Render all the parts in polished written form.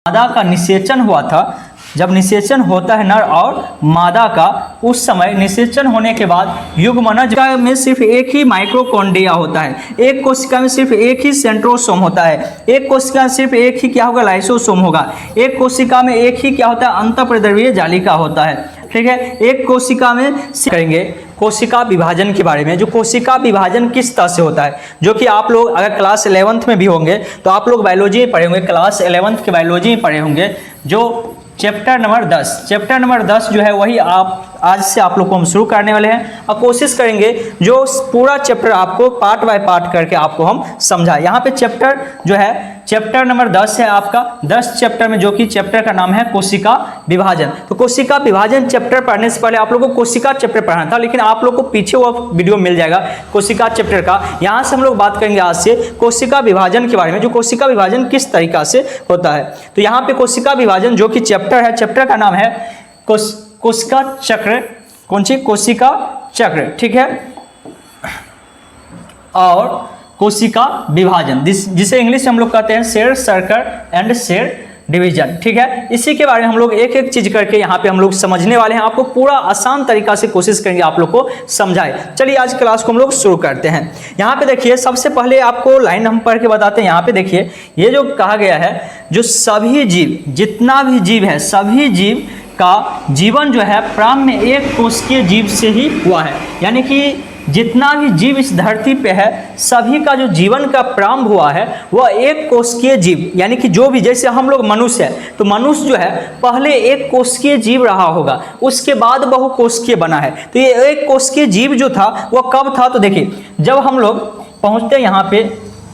मादा का निषेचन हुआ था, जब निषेचन होता है नर और मादा का, उस समय निषेचन होने के बाद युग्मनज में सिर्फ एक ही माइक्रोकॉन्ड्रिया होता है, एक कोशिका में सिर्फ एक ही सेंट्रोसोम होता है, एक कोशिका में सिर्फ एक ही क्या होगा लाइसोसोम होगा, एक कोशिका में एक ही क्या होता है अंतःप्रद्रव्यीय जालिका होता है। ठीक है, एक कोशिका में करेंगे कोशिका विभाजन के बारे में। जो कोशिका विभाजन किस तरह से होता है, जो कि आप लोग अगर क्लास 11th में भी होंगे तो आप लोग बायोलॉजी में पढ़े होंगे, क्लास 11th के बायोलॉजी में पढ़े होंगे, जो चैप्टर नंबर 10 जो है वही आप आज से आप लोग को हम शुरू करने वाले हैं और कोशिश करेंगे जो पूरा चैप्टर आपको पार्ट बाय पार्ट करके आपको हम समझाएं। यहाँ पे चैप्टर जो है चैप्टर नंबर 10 है आपका, 10 चैप्टर में, जो कि चैप्टर का नाम है कोशिका विभाजन। तो कोशिका विभाजन चैप्टर पढ़ने से पहले आप लोगों को कोशिका चैप्टर पढ़ना था, लेकिन आप लोग को पीछे वो वीडियो मिल जाएगा कोशिका चैप्टर का। यहाँ से हम लोग बात करेंगे आज से कोशिका विभाजन के बारे में, जो कोशिका विभाजन किस तरीका से होता है। तो यहाँ पे कोशिका विभाजन जो कि चैप्टर है, चैप्टर का नाम है कोशिका चक्र। कौन सी? कोशिका चक्र। ठीक है, और कोशिका विभाजन जिसे इंग्लिश में हम लोग कहते हैं cell circle and cell division. ठीक है, इसी के बारे में हम लोग एक एक चीज करके यहाँ पे हम लोग समझने वाले हैं। आपको पूरा आसान तरीका से कोशिश करेंगे आप लोग को समझाए। चलिए आज क्लास को हम लोग शुरू करते हैं। यहाँ पे देखिए, सबसे पहले आपको लाइन हम पढ़ के बताते हैं। यहाँ पे देखिए, ये जो कहा गया है, जो सभी जीव, जितना भी जीव है, सभी जीव का जीवन जो है प्रारंभ में एक कोशिकीय जीव से ही हुआ है। यानी कि जितना भी जीव इस धरती पे है, सभी का जो जीवन का प्रारंभ हुआ है वह एक कोशिकीय जीव, यानी कि जो भी, जैसे हम लोग मनुष्य है, तो मनुष्य जो है पहले एक कोशिकीय जीव रहा होगा, उसके बाद बहुकोशिकीय बना है। तो ये एक कोशिकीय जीव जो था वह कब था? तो देखिए, जब हम लोग पहुँचते हैं यहाँ पे,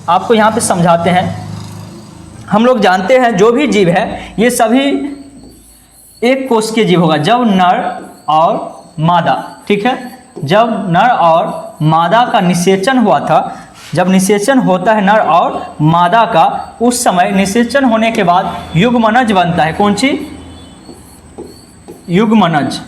आपको यहाँ पे समझाते हैं। हम लोग जानते हैं जो भी जीव है ये सभी एक कोशिकीय जीव होगा जब नर और मादा, ठीक है, जब नर और मादा का निषेचन हुआ था, जब निषेचन होता है नर और मादा का, उस समय निषेचन होने के बाद युग्मनज बनता है। कौन सी? युग्मनज।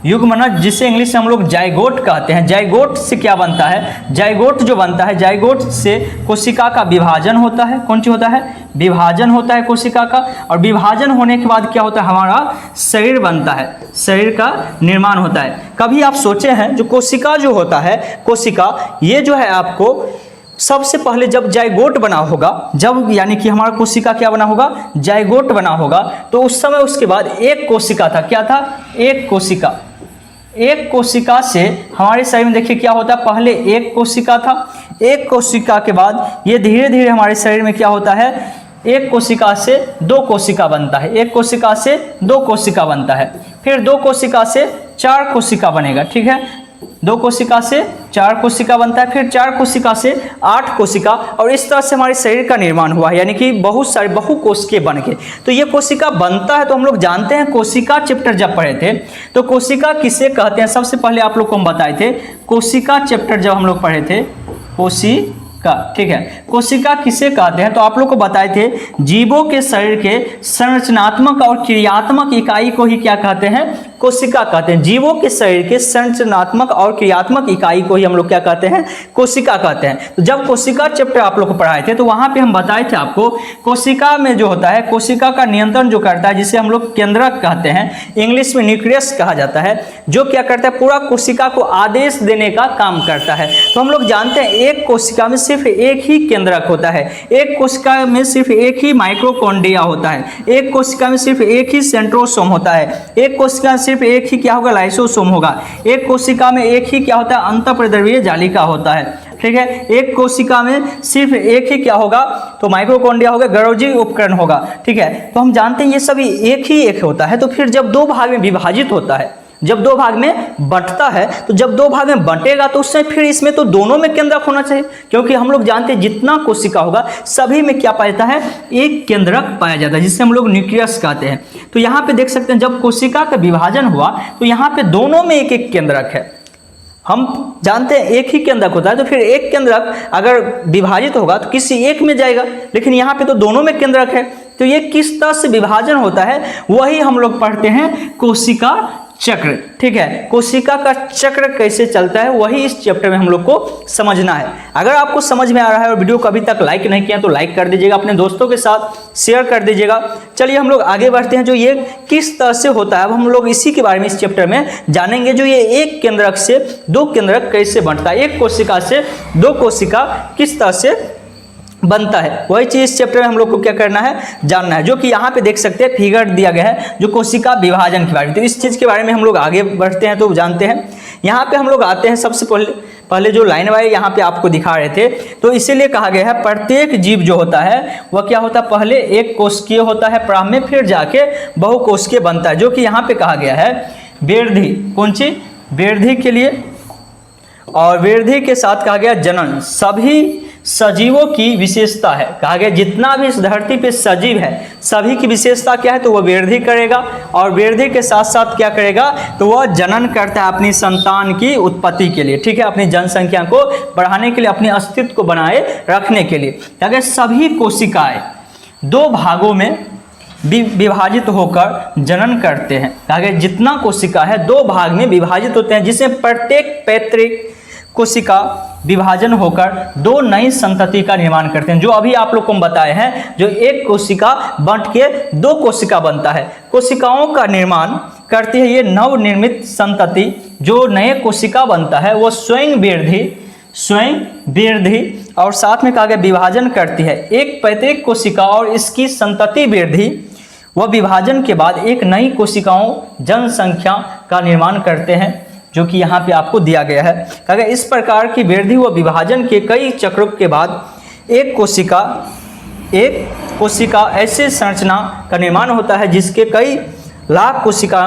युग्मनज जिसे इंग्लिश में हम लोग जाइगोट कहते हैं। जाइगोट से क्या बनता है? जाइगोट जो बनता है, जाइगोट से कोशिका का विभाजन होता है। कौन सी होता है? विभाजन होता है कोशिका का, और विभाजन होने के बाद क्या होता है? हमारा शरीर बनता है, शरीर का निर्माण होता है। कभी आप सोचे हैं जो कोशिका जो होता है, कोशिका ये जो है आपको सबसे पहले जब जाइगोट बना होगा, जब यानी कि हमारा कोशिका क्या बना होगा? जाइगोट बना होगा, तो उस समय उसके बाद एक कोशिका था। क्या था? एक कोशिका। एक कोशिका से हमारे शरीर में देखिए क्या होता है, पहले एक कोशिका था, एक कोशिका के बाद ये धीरे धीरे हमारे शरीर में क्या होता है, एक कोशिका से दो कोशिका बनता है, एक कोशिका से दो कोशिका बनता है, फिर दो कोशिका से चार कोशिका बनेगा। ठीक है, दो कोशिका से चार कोशिका बनता है, फिर चार कोशिका से 8 कोशिका, और इस तरह से हमारे शरीर का निर्माण हुआ है, यानी कि बहुत सारे बहुकोशिकीय बन के। तो ये कोशिका बनता है, तो हम लोग जानते हैं कोशिका चैप्टर जब पढ़े थे तो कोशिका किसे कहते हैं, सबसे पहले आप लोग को हम बताए थे कोशिका चैप्टर जब हम लोग पढ़े थे, कोशिका। ठीक है, कोशिका किसे कहते हैं तो आप लोग को बताए थे जीवों के शरीर के संरचनात्मक और क्रियात्मक इकाई को ही क्या कहते हैं? कोशिका कहते हैं। जीवों के शरीर के संरचनात्मक और क्रियात्मक इकाई को ही हम लोग क्या कहते हैं? कोशिका कहते हैं। तो जब कोशिका चैप्टर आप लोग को पढ़ाए थे तो वहां पे हम बताए थे आपको कोशिका में जो होता है, कोशिका का नियंत्रण जो करता है, जिसे हम लोग केंद्रक कहते हैं, इंग्लिश में न्यूक्लियस कहा जाता है, जो क्या करता है, पूरा कोशिका को आदेश देने का काम करता है। तो हम लोग जानते हैं एक कोशिका में सिर्फ एक ही केंद्रक होता है, एक कोशिका में सिर्फ एक ही माइक्रोकॉन्ड्रिया होता है, एक कोशिका में सिर्फ एक ही सेंट्रोसोम होता है, एक कोशिका में सिर्फ एक ही क्या होगा, लाइसोसोम होगा, एक कोशिका में एक ही क्या होता है, अंतःप्रद्रव्यीय जालिका होता है। ठीक है, एक कोशिका में सिर्फ एक ही क्या होगा, तो माइक्रोकॉन्ड्रिया होगा, गरोजी उपकरण होगा। ठीक है, तो हम जानते हैं ये सभी एक ही एक होता है। तो फिर जब दो भाग में विभाजित होता है, जब दो भाग में बंटता है, तो जब दो भाग में बंटेगा तो उससे फिर इसमें तो दोनों में केंद्रक होना चाहिए, क्योंकि हम लोग जानते हैं जितना कोशिका होगा सभी में क्या पाया जाता है? एक केंद्रक पाया जाता है, जिसे हम लोग न्यूक्लियस कहते हैं। तो यहाँ पे देख सकते हैं जब कोशिका का विभाजन हुआ तो यहाँ पे दोनों में एक एक केंद्रक है। हम जानते हैं एक ही केंद्रक होता है, तो फिर एक केंद्रक अगर विभाजित होगा तो किसी एक में जाएगा, लेकिन यहाँ पे तो दोनों में केंद्रक है। तो ये किस तरह से विभाजन होता है वही हम लोग पढ़ते हैं कोशिका चक्र, ठीक है। कोशिका का चक्र कैसे चलता है वही इस चैप्टर में हम लोग को समझना है। अगर आपको समझ में आ रहा है और वीडियो को अभी तक लाइक नहीं किया तो लाइक कर दीजिएगा, अपने दोस्तों के साथ शेयर कर दीजिएगा। चलिए हम लोग आगे बढ़ते हैं, जो ये किस तरह से होता है अब हम लोग इसी के बारे में इस चैप्टर में जानेंगे। जो ये एक केंद्रक से दो केंद्रक कैसे बनता है, एक कोशिका से दो कोशिका किस तरह से बनता है, वही चीज इस चैप्टर में हम लोग को क्या करना है, जानना है। जो कि यहाँ पे देख सकते हैं फिगर दिया गया है जो कोशिका विभाजन के बारे में। तो इस चीज के बारे में हम लोग आगे बढ़ते हैं तो जानते हैं। यहाँ पे हम लोग आते हैं, सबसे पहले जो लाइन वाइज यहाँ पे आपको दिखा रहे थे, तो इसीलिए कहा गया है प्रत्येक जीव जो होता है वह क्या होता है, पहले एक कोशिकीय होता है प्रारंभ में, फिर जाके बहुकोशिकीय बनता है। जो कि यहाँ पे कहा गया है वृद्धि, कौन सी वृद्धि के लिए, और वृद्धि के साथ कहा गया जनन सभी सजीवों की विशेषता है। कहा गया जितना भी इस धरती पे सजीव है सभी की विशेषता क्या है, तो वह वृद्धि करेगा, और वृद्धि के साथ साथ क्या करेगा, तो वह जनन करता है अपनी संतान की उत्पत्ति के लिए, ठीक है, अपनी जनसंख्या को बढ़ाने के लिए, अपने अस्तित्व को बनाए रखने के लिए। कहा गया सभी कोशिकाएं दो भागों में विभाजित होकर जनन करते हैं। कहा गया जितना कोशिका है दो भाग में विभाजित होते हैं, जिसमें प्रत्येक पैतृक कोशिका विभाजन होकर दो नई संतति का निर्माण करते हैं। जो अभी आप लोग को हम बताए हैं, जो एक कोशिका बंट के दो कोशिका बनता है, कोशिकाओं का निर्माण करती है ये नवनिर्मित संतति। जो नए कोशिका बनता है वो स्वयं वृद्धि और साथ में कहा गया विभाजन करती है। एक पैतृक कोशिका और इसकी संतति वृद्धि वह विभाजन के बाद एक नई कोशिकाओं जनसंख्या का निर्माण करते हैं, जो कि यहाँ पे आपको दिया गया है। कहा गया इस प्रकार की वृद्धि व विभाजन के कई चक्रों के बाद एक कोशिका ऐसे संरचना का निर्माण होता है जिसके कई लाख कोशिका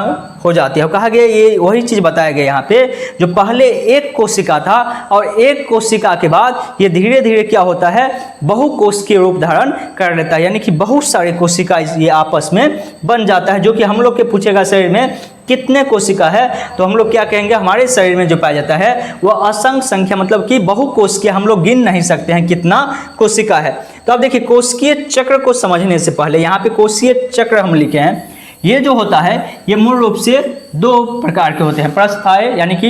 हो जाती है। कहा गया ये वही चीज़ बताया गया यहाँ पे, जो पहले एक कोशिका था और एक कोशिका के बाद ये धीरे धीरे क्या होता है, बहुकोशिकीय रूप धारण कर लेता है, यानी कि बहुत सारे कोशिका ये आपस में बन जाता है। जो कि हम लोग के पूछेगा शरीर में कितने कोशिका है, तो हम लोग क्या कहेंगे, हमारे शरीर में जो पाया जाता है वह असंख्य संख्या, मतलब कि बहुकोशिकीय, हम लोग गिन नहीं सकते हैं कितना कोशिका है। तो अब देखिए कोशिकीय चक्र को समझने से पहले यहाँ पे कोशिकीय चक्र हम लिखे हैं। ये जो होता है ये मूल रूप से दो प्रकार के होते हैं, प्रस्थायी, यानी कि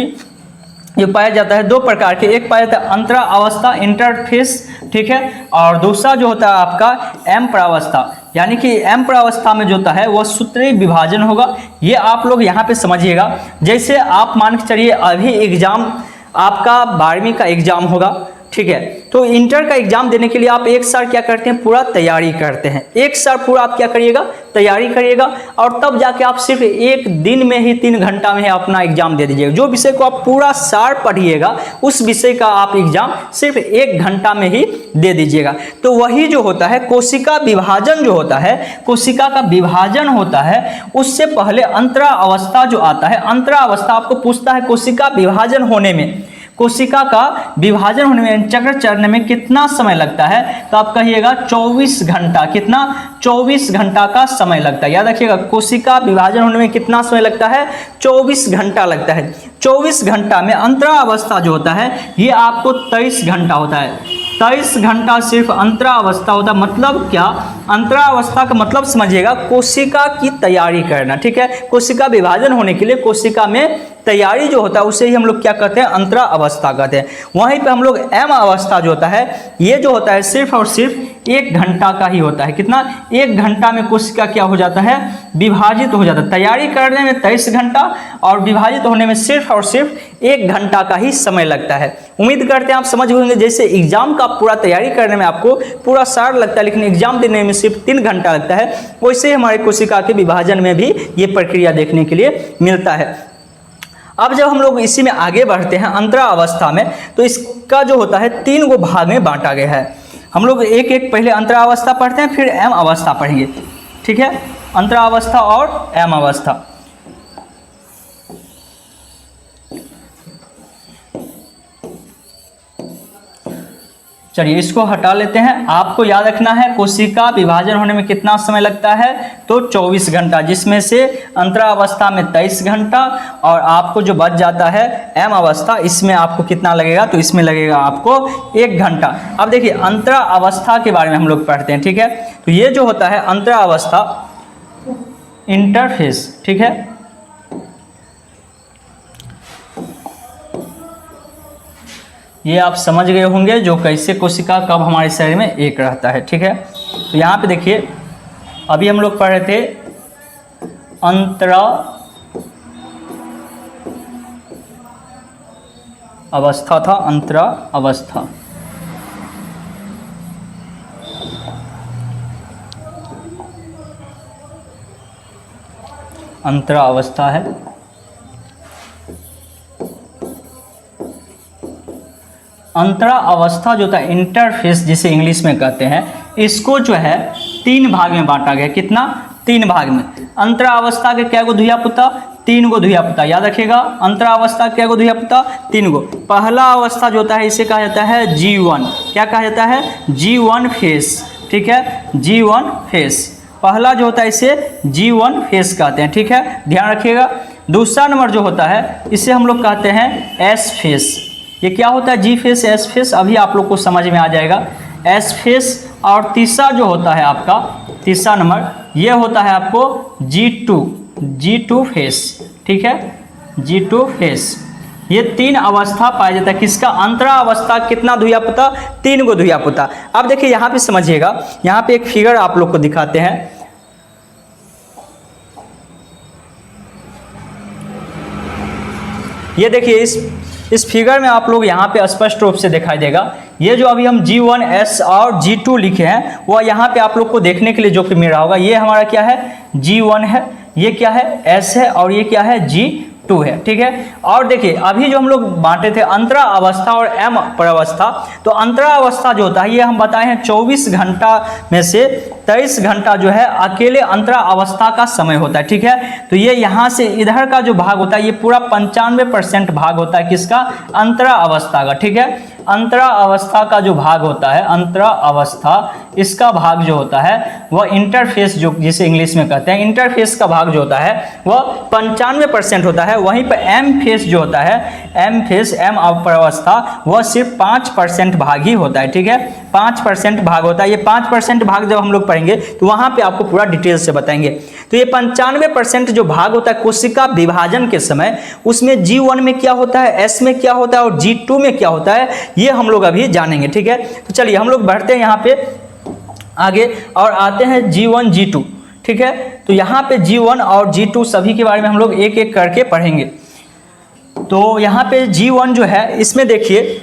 ये पाया जाता है दो प्रकार के, एक पाया जाता है अंतरा अवस्था इंटरफेस, ठीक है, और दूसरा जो होता है आपका एम प्रावस्था, यानी कि एम प्रावस्था में जो होता है वह सूत्रीय विभाजन होगा। ये आप लोग यहाँ पे समझिएगा, जैसे आप मान के चलिए अभी एग्जाम आपका 12वीं का एग्जाम होगा, ठीक है, तो इंटर का एग्जाम देने के लिए आप एक साल क्या करते हैं, पूरा तैयारी करते हैं, एक साल पूरा आप क्या करिएगा, तैयारी करिएगा, और तब जाके आप सिर्फ एक दिन में ही 3 घंटा में ही अपना एग्जाम दे दीजिएगा। जो विषय को आप पूरा साल पढ़िएगा उस विषय का आप एग्जाम सिर्फ 1 घंटा में ही दे दीजिएगा। तो वही जो होता है कोशिका विभाजन, जो होता है कोशिका का विभाजन होता है, उससे पहले अंतरा अवस्था जो आता है, अंतरा अवस्था आपको पूछता है कोशिका विभाजन होने में, कोशिका का विभाजन होने में, चक्र चढ़ने में कितना समय लगता है, तो आप कहिएगा 24 घंटा। कितना, 24 घंटा का समय लगता है। याद रखिएगा कोशिका विभाजन होने में कितना समय लगता है, 24 घंटा लगता है। 24 घंटा में अंतरा अवस्था जो होता है ये आपको 23 घंटा होता है। 23 घंटा सिर्फ अंतरा अवस्था होता है। मतलब क्या, अंतरा अवस्था का मतलब समझिएगा कोशिका की तैयारी करना, ठीक है, कोशिका विभाजन होने के लिए कोशिका में तैयारी जो होता है उसे ही हम लोग क्या कहते हैं, अंतरा अवस्था कहते हैं। वहीं पे हम लोग एम अवस्था जो होता है ये जो होता है सिर्फ और सिर्फ 1 घंटा का ही होता है। कितना, 1 घंटा में कोशिका क्या हो जाता है, विभाजित हो जाता है। तैयारी करने में 23 घंटा और विभाजित होने में सिर्फ और सिर्फ 1 घंटा का ही समय लगता है। उम्मीद करते हैं आप समझ होंगे। जैसे एग्जाम का पूरा तैयारी करने में आपको पूरा साल लगता है लेकिन एग्जाम देने में सिर्फ 3 घंटा लगता है, वैसे ही हमारे कोशिका के विभाजन में भी ये प्रक्रिया देखने के लिए मिलता है। अब जब हम लोग इसी में आगे बढ़ते हैं अंतरा अवस्था में, तो इसका जो होता है 3 गो भाग में बांटा गया है। हम लोग एक एक पहले अंतरा अवस्था पढ़ते हैं, फिर एम अवस्था पढ़ेंगे, ठीक है, अंतरा अवस्था और एम अवस्था। चलिए इसको हटा लेते हैं। आपको याद रखना है कोशिका विभाजन होने में कितना समय लगता है, तो 24 घंटा, जिसमें से अंतरा अवस्था में 23 घंटा और आपको जो बच जाता है एम अवस्था, इसमें आपको कितना लगेगा, तो इसमें लगेगा आपको 1 घंटा। अब देखिए अंतरा अवस्था के बारे में हम लोग पढ़ते हैं, ठीक है, तो ये जो होता है अंतरा अवस्था इंटरफेस, ठीक है, ये आप समझ गए होंगे जो कैसे कोशिका कब हमारे शरीर में एक रहता है, ठीक है। तो यहाँ पे देखिए अभी हम लोग पढ़ रहे थे अंतरा अवस्था था, अंतरा अवस्था। अंतरा अवस्था है। अंतरा अवस्था जो था, इंटरफेस जिसे इंग्लिश में कहते हैं, इसको जो है 3 भाग में बांटा गया। कितना? 3 भाग में। अंतरा अवस्था के क्या गो धुया पुता? 3 गो धुया पुता। याद रखिएगा, अंतरा अवस्था क्या गो धुया पुता? 3 गो। पहला अवस्था जो होता है इसे कहा जाता है G1। क्या कहा जाता है? G1 फेस, ठीक है, G1 फेस। पहला जो होता है इसे G1 फेस कहते हैं, ठीक है, ध्यान रखिएगा। दूसरा नंबर जो होता है इसे हम लोग कहते हैं S फेस। ये क्या होता है? G फेस, S फेस, अभी आप लोग को समझ में आ जाएगा। S face. और तीसरा जो होता है आपका, तीसरा नंबर ये होता है आपको G2 फेस, ठीक है, G2 फेस। ये 3 अवस्था पाया जाता है किसका? अंतरा अवस्था। कितना धुया पुता? 3 गो धुया पुता। अब देखिए यहाँ पे समझिएगा, यहाँ पे एक फिगर आप लोग को दिखाते हैं। ये देखिए इस फिगर में आप लोग यहाँ पे स्पष्ट रूप से दिखाई देगा। ये जो अभी हम G1, S और G2 लिखे हैं वह यहाँ पे आप लोग को देखने के लिए जो कि मिल रहा होगा, ये हमारा क्या है? G1 है, ये क्या है? S है, और ये क्या है? G2 है, ठीक है। और देखिए अभी जो हम लोग बांटे थे अंतरा अवस्था और M प्रवस्था, तो अंतरा अवस्था जो होता है ये हम बताए हैं 24 घंटा में से 23 घंटा जो है अकेले अंतरा अवस्था का समय होता है, ठीक है। तो ये यहाँ से इधर का जो भाग होता है ये पूरा 95% भाग होता है किसका? अंतरा अवस्था का, ठीक है। अंतरा अवस्था का जो भाग होता है, अंतरा अवस्था, इसका भाग जो होता है वह इंटरफेस, जो जिसे इंग्लिश में कहते हैं, इंटरफेस का भाग जो होता है वह 95% होता है। वहीं पर M फेस जो होता है, M फेस, M अवस्था, वह सिर्फ 5% भाग ही होता है, ठीक है, 5% भाग होता है। ये 5% भाग जब हम लोग पढ़ेंगे तो वहाँ पे आपको पूरा डिटेल से बताएंगे। तो ये 95% जो भाग होता है कोशिका विभाजन के समय, उसमें G1 में क्या होता है, S में क्या होता है और G2 में क्या होता है, ये हम लोग अभी जानेंगे, ठीक है। तो चलिए हम लोग बढ़ते हैं यहाँ पे आगे और आते हैं G1, G2, ठीक है। तो यहाँ पे G1 और G2 सभी के बारे में हम लोग एक एक करके पढ़ेंगे। तो यहाँ पे G1 जो है, इसमें देखिए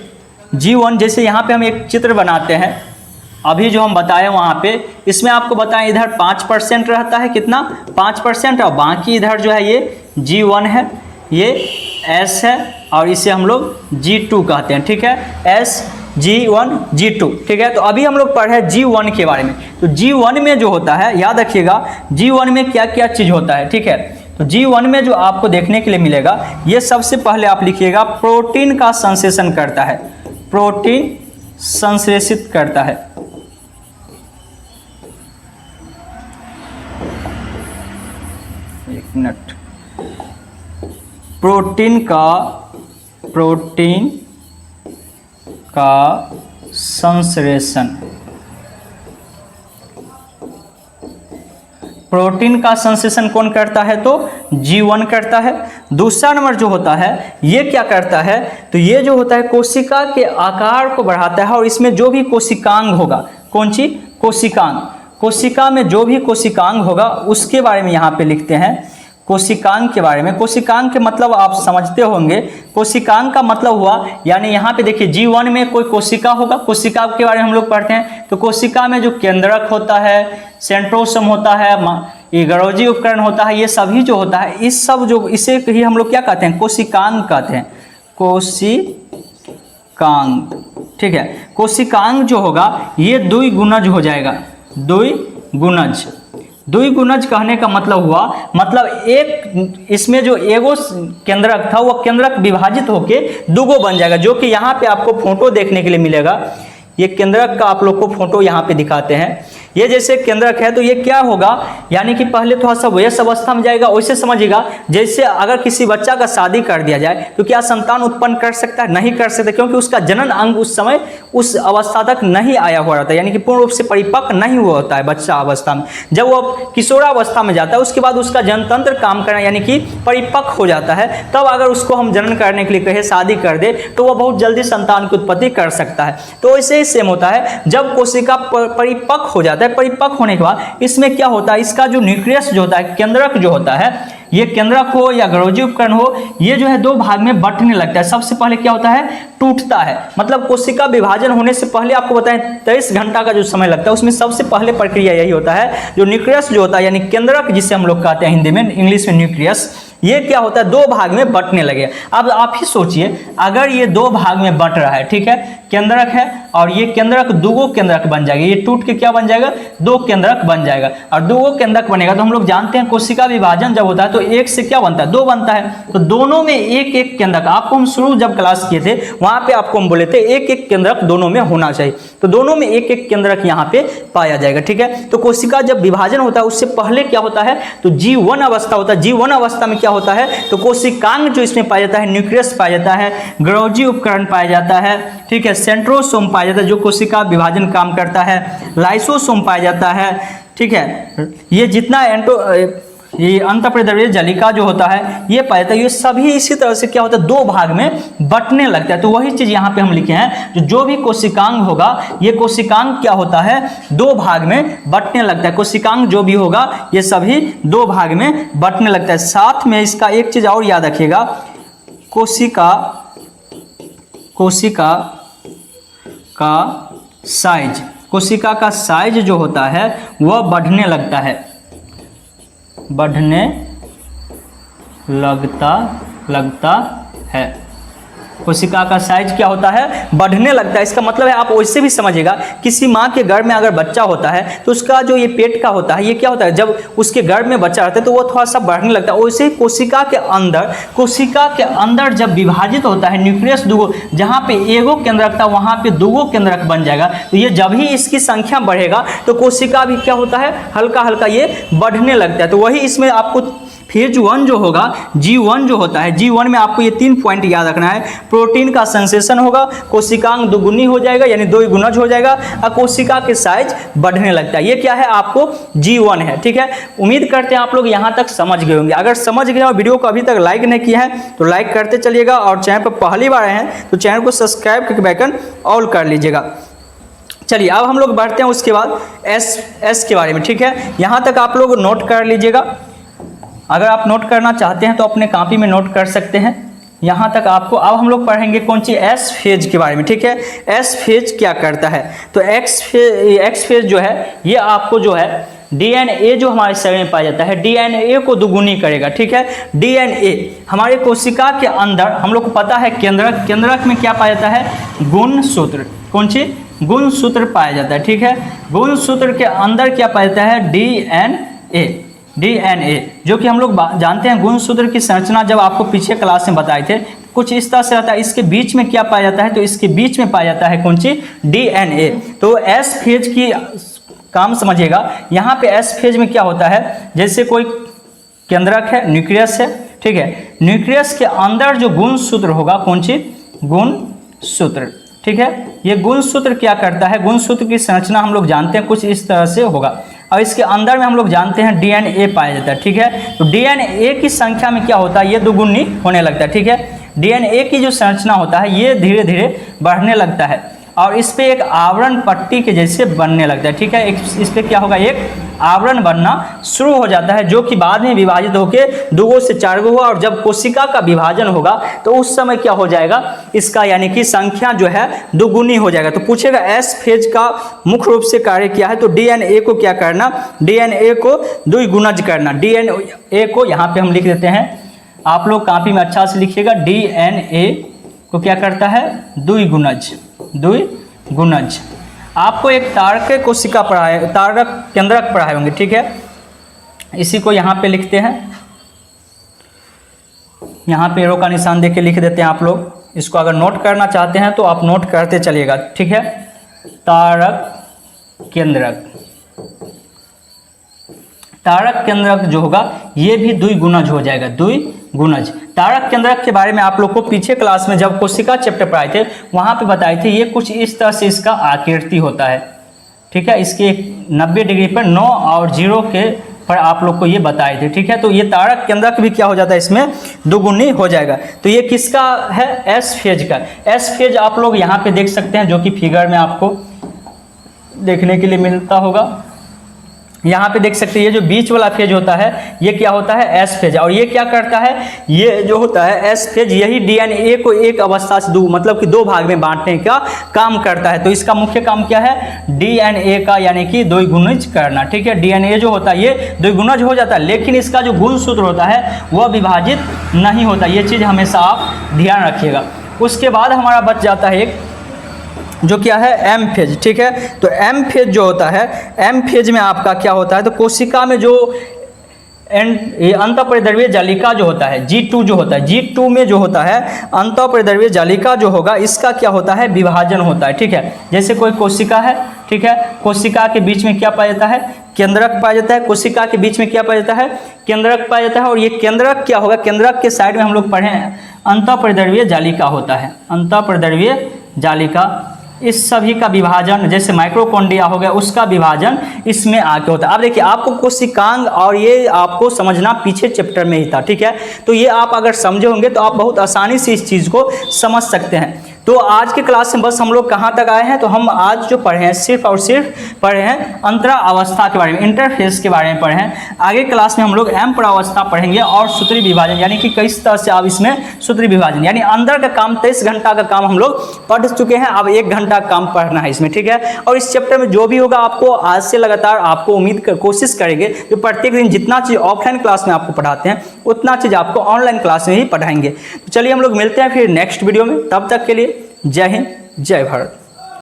G1, जैसे यहाँ पे हम एक चित्र बनाते हैं, अभी जो हम बताए वहाँ पे, इसमें आपको बताएं इधर 5% रहता है, कितना? 5%, और बाकी इधर जो है ये G1 है, ये S है, और इसे हम लोग G2 कहते हैं, ठीक है, S, G1, G2, ठीक है। तो अभी हम लोग पढ़े G1 के बारे में। तो G1 में जो होता है, याद रखिएगा G1 में क्या क्या चीज़ होता है, ठीक है। तो G1 में जो आपको देखने के लिए मिलेगा, ये सबसे पहले आप लिखिएगा प्रोटीन का संश्लेषण करता है, प्रोटीन संश्लेषित करता है। एक मिनट। प्रोटीन का संश्लेषण, प्रोटीन का संश्लेषण कौन करता है? तो G1 करता है। दूसरा नंबर जो होता है ये क्या करता है? तो ये जो होता है कोशिका के आकार को बढ़ाता है, और इसमें जो भी कोशिकांग होगा, कौन सी? कोशिकांग। कोशिका में जो भी कोशिकांग होगा उसके बारे में यहाँ पे लिखते हैं, कोशिकांग के बारे में। कोशिकांग के मतलब आप समझते होंगे, कोशिकांग का मतलब हुआ, यानी यहाँ पे देखिए G1 में कोई कोशिका होगा, कोशिका के बारे में हम लोग पढ़ते हैं। तो कोशिका में जो केंद्रक होता है, सेंट्रोसोम होता है, ये गरोजी उपकरण होता है, ये सभी जो होता है, इस सब जो, इसे ही हम लोग क्या कहते हैं? कोशिकांग कहते हैं, कोशिकांग, ठीक है। कोशिकांग जो होगा ये द्विगुणज हो जाएगा, द्विगुणज। द्विगुणज कहने का मतलब हुआ, मतलब एक इसमें जो एगो केंद्रक था वो केंद्रक विभाजित होके दुगो बन जाएगा, जो कि यहाँ पे आपको फोटो देखने के लिए मिलेगा। ये केंद्रक का आप लोग को फोटो यहाँ पे दिखाते हैं। ये जैसे केंद्रक है तो ये क्या होगा, यानी कि पहले थोड़ा सा वयस्क अवस्था में जाएगा। वैसे समझिएगा जैसे अगर किसी बच्चा का शादी कर दिया जाए तो क्या संतान उत्पन्न कर सकता है? नहीं कर सकता, क्योंकि उसका जनन अंग उस समय उस अवस्था तक नहीं आया हुआ रहता है, यानी कि पूर्ण रूप से परिपक्व नहीं हुआ होता है बच्चा अवस्था में। जब वो किशोरावस्था में जाता है उसके बाद उसका जनतंत्र काम करना यानी कि परिपक्व हो जाता है, तब अगर उसको हम जनन करने के लिए कहे, शादी कर दे, तो वह बहुत जल्दी संतान की उत्पत्ति कर सकता है। तो ऐसे ही सेम होता है, जब कोशिका परिपक्व हो जाता है, परिपक्व होने के बाद इसमें क्या होता है, इसका जो न्यूक्लियस जो होता है, केंद्रक जो होता है, ये केंद्रक हो या गरोजी उपकरण हो, ये जो है दो भाग में बंटने लगता है। सबसे पहले क्या होता है, टूटता है। मतलब कोशिका विभाजन होने से पहले आपको बताएं 23 घंटा का जो समय लगता है, उसमें सबसे पहले प्रक्रिया यही होता है, जो न्यूक्लियस जो होता है यानी केंद्रक जिसे हम लोग कहते हैं हिंदी में, इंग्लिश में न्यूक्लियस, ये क्या होता है, दो भाग में बंटने लगे। अब आप ही सोचिए, अगर ये दो भाग में बंट रहा है, ठीक है, केंद्रक है और ये केंद्रक दुगो केंद्रक बन जाएगा, ये टूट के क्या बन जाएगा, दो केंद्रक बन जाएगा। और दुगो केंद्रक बनेगा तो हम लोग जानते हैं कोशिका विभाजन जब होता है तो एक से क्या बनता है, दो बनता है। तो दोनों में एक एक केंद्रक, आपको हम शुरू जब क्लास किए थे वहां पे आपको हम बोले थे एक एक केंद्रक दोनों में होना चाहिए, तो दोनों में एक एक केंद्रक यहाँ पे पाया जाएगा, ठीक है। तो कोशिका जब विभाजन होता है उससे पहले क्या होता है, तो G1 अवस्था होता है। G1 अवस्था में क्या होता है, तो कोशिकांग जो इसमें पाया जाता है, न्यूक्लियस पाया जाता है, गरोजी उपकरण पाया जाता है, ठीक है, सेंट्रोसोम पाया जाता है जो कोशिका विभाजन काम करता है, लाइसोसोम पाया जाता है, ठीक है, ये जितना ये अंतःप्रेद्रव्य जलिका जो होता है ये पाया जाता है। ये सभी इसी तरह से क्या होता है, दो भाग में बंटने लगता है। तो वही चीज यहाँ पे हम लिखे हैं, जो भी कोशिकांग होगा, ये कोशिकांग क्या होता है, दो भाग में बंटने लगता है। कोशिकांग जो भी होगा ये सभी दो भाग में बंटने लगता है। साथ में इसका एक चीज और याद रखिएगा, कोशिका का साइज, कोशिका का साइज जो होता है वह बढ़ने लगता है, बढ़ने लगता है। कोशिका का साइज क्या होता है, बढ़ने लगता है। इसका मतलब है, आप वैसे भी समझिएगा, किसी माँ के गर्भ में अगर बच्चा होता है तो उसका जो ये पेट का होता है, ये क्या होता है, जब उसके गर्भ में बच्चा रहता है तो वो थोड़ा सा बढ़ने लगता है। वैसे ही कोशिका के अंदर जब विभाजित होता है न्यूक्लियस दुगो, जहाँ पे एगो केंद्रक था वहाँ पे दुगो केंद्रक बन जाएगा। तो ये जब ही इसकी संख्या बढ़ेगा तो कोशिका भी क्या होता है, हल्का हल्का ये बढ़ने लगता है। तो वही इसमें आपको फेज 1 जो होगा, G1 जो होता है, G1 में आपको ये 3 पॉइंट याद रखना है। प्रोटीन का संश्लेषण होगा, कोशिकांग दुगुनी हो जाएगा यानी दो गुणज हो जाएगा, और कोशिका के साइज बढ़ने लगता है। ये क्या है, आपको G1 है, ठीक है। उम्मीद करते हैं आप लोग यहाँ तक समझ गए होंगे। अगर समझ गए और वीडियो को अभी तक लाइक नहीं किया है तो लाइक करते चलिएगा, और चैनल पर पहली बार आए हैं तो चैनल को सब्सक्राइब करके बेल आइकन ऑल कर लीजिएगा। चलिए अब हम लोग बढ़ते हैं उसके बाद एस के बारे में, ठीक है। यहाँ तक आप लोग नोट कर लीजिएगा। अगर आप नोट करना चाहते हैं तो अपने कॉपी में नोट कर सकते हैं। यहाँ तक आपको, अब हम लोग पढ़ेंगे कौन सी, एस फेज के बारे में, ठीक है। एस फेज क्या करता है, तो एक्स फेज जो है ये आपको जो है DNA जो हमारे शरीर में पाया जाता है, DNA को दुगुनी करेगा, ठीक है। DNA हमारे कोशिका के अंदर, हम लोग को पता है केंद्रक में क्या पाया जाता है, गुणसूत्र, कौन सी, गुणसूत्र पाया जाता है, ठीक है। गुणसूत्र के अंदर क्या पाया जाता है, DNA, जो कि हम लोग जानते हैं गुणसूत्र की संरचना जब आपको पीछे क्लास में बताए थे कुछ इस तरह से रहता है। इसके बीच में क्या पाया जाता है, तो इसके बीच में पाया जाता है कौन सी, DNA। तो एस फेज की काम समझिएगा। यहाँ पे एस फेज में क्या होता है, जैसे कोई केंद्रक है, न्यूक्लियस है, ठीक है, न्यूक्लियस के अंदर जो गुणसूत्र होगा, कौन सी, गुणसूत्र, ठीक है। ये गुणसूत्र क्या करता है, गुणसूत्र की संरचना हम लोग जानते हैं कुछ इस तरह से होगा, और इसके अंदर में हम लोग जानते हैं DNA पाया जाता है, ठीक है। तो DNA की संख्या में क्या होता है, ये दुगुनी होने लगता है, ठीक है। DNA की जो संरचना होता है ये धीरे धीरे बढ़ने लगता है और इस पे एक आवरण पट्टी के जैसे बनने लगता है, ठीक है। इस पे क्या होगा, एक आवरण बनना शुरू हो जाता है, जो कि बाद में विभाजित होकर 2 से 4 होगा, और जब कोशिका का विभाजन होगा तो उस समय क्या हो जाएगा, इसका यानी कि संख्या जो है दुगुनी हो जाएगा। तो पूछेगा एस फेज का मुख्य रूप से कार्य क्या है, तो DNA को क्या करना, DNA को द्विगुणज करना। DNA को यहाँ पे हम लिख देते हैं, आप लोग कॉपी में अच्छा से लिखिएगा, DNA को क्या करता है, द्विगुणज। आपको एक तारक कोशिका पढ़ाए, तारक केंद्रक पढ़ाए होंगे, ठीक है। इसी को यहाँ पे लिखते हैं, यहाँ पे एरो का निशान देके लिख देते हैं आप लोग। इसको अगर नोट करना चाहते हैं तो आप नोट करते चलिएगा, ठीक है। तारक केंद्रक, तारक केंद्रक जो होगा ये भी द्विगुणज हो जाएगा, द्विगुणज। तारक केंद्रक के बारे में आप लोग को पीछे क्लास में जब कोशिका चैप्टर पढ़ाए थे वहाँ पे बताए थे, ये कुछ इस तरह से इसका आकृति होता है, ठीक है। इसके 90 डिग्री पर 9 और 0 के पर आप लोग को ये बताए थे, ठीक है। तो ये तारक केंद्रक भी क्या हो जाता है, इसमें दुगुनी हो जाएगा। तो ये किसका है, एस फेज का। एस फेज आप लोग यहाँ पे देख सकते हैं, जो कि फिगर में आपको देखने के लिए मिलता होगा। यहाँ पे देख सकते हैं ये जो बीच वाला फेज होता है ये क्या होता है, एस फेज। और ये क्या करता है, ये जो होता है एस फेज, यही डीएनए को एक अवस्था से मतलब कि 2 भाग में बांटने का काम करता है। तो इसका मुख्य काम क्या है, डीएनए का यानी कि द्विगुणज करना, ठीक है। डीएनए जो होता है ये द्विगुणज हो जाता है, लेकिन इसका जो गुणसूत्र होता है वह विभाजित नहीं होता। ये चीज़ हमेशा आप ध्यान रखिएगा। उसके बाद हमारा बच जाता है एक जो क्या है, एम फेज, ठीक है। तो एम फेज जो होता है, एम फेज में आपका क्या होता है, तो कोशिका में जो अंतःपरिद्रव्य जालिका जो होता है, G2 जो होता है, G2 में जो होता है अंतःपरिद्रव्य जालिका जो होगा इसका क्या होता है, विभाजन होता है, ठीक है। जैसे कोई कोशिका है, ठीक है, कोशिका के बीच में क्या पाया जाता है, केंद्रक पाया जाता है। कोशिका के बीच में क्या पाया जाता है, केंद्रक पाया जाता है। और ये केंद्रक क्या होगा, केंद्रक के साइड में हम लोग पढ़े हैं अंतःपरिद्रव्य जालिका होता है, अंतःपरिद्रव्य जालिका। इस सभी का विभाजन जैसे माइक्रोकॉन्ड्रिया हो गया उसका विभाजन इसमें आके होता है। अब देखिए आपको कोशिकांग और ये आपको समझना पीछे चैप्टर में ही था, ठीक है। तो ये आप अगर समझे होंगे तो आप बहुत आसानी से इस चीज़ को समझ सकते हैं। तो आज के क्लास में बस हम लोग कहाँ तक आए हैं, तो हम आज जो पढ़े हैं सिर्फ और सिर्फ पढ़े हैं अंतरा अवस्था के बारे में, इंटरफेस के बारे में पढ़े हैं। आगे क्लास में हम लोग एम प्रावस्था पढ़ेंगे और सूत्री विभाजन, यानी कि किस तरह से आप इसमें सूत्री विभाजन यानी अंदर का काम 23 घंटा का काम हम लोग पढ़ चुके हैं। अब 1 घंटा काम पढ़ना है इसमें, ठीक है। और इस चैप्टर में जो भी होगा आपको आज से लगातार आपको कोशिश करेंगे जो प्रत्येक दिन जितना चीज़ ऑफलाइन क्लास में आपको पढ़ाते हैं उतना चीज़ आपको ऑनलाइन क्लास में ही पढ़ाएंगे। तो चलिए हम लोग मिलते हैं फिर नेक्स्ट वीडियो में, तब तक के लिए जय हिंद, जय भारत।